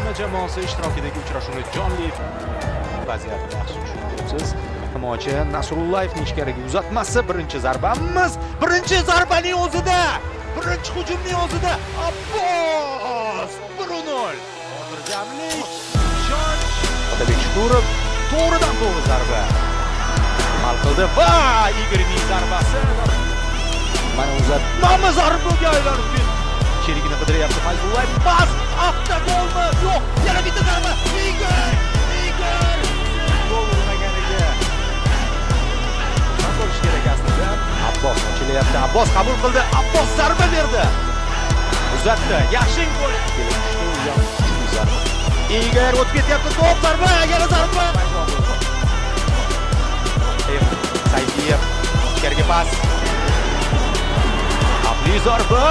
terma jamoasi ishtirokidagi uchrashuvni jonli vaziyatni yaxshi tushunyapsiz. Himoyachi Nasrullayevning ichkariga uzatmasi, birinchi zarbamiz, birinchi zarbaning o'zida, birinchi hujumning o'zida Abbos 1-0. Xotirjamlik, ishonch. Otabek Shukurov to'g'ridan-to'g'ri zarba hal qildi va Igorning zarbasi mana uzatmamiz zarbaga aylanib ketdi. Sherigini qidiryapti Fayzullayev. Pas, avtogolmi? Yo'q, yana bitta zarba. Igor! Gol urmaganiga nima bo'lish kerak aslida? Abbos ochilyapti. Abbos qabul qildi. Abbos zarba berdi. Uzatdi. Yaxshi gol. Igor o'tib ketyapti. To'p zarba, yana zarba. Saydiyev ichkariga pas. Abli zarba.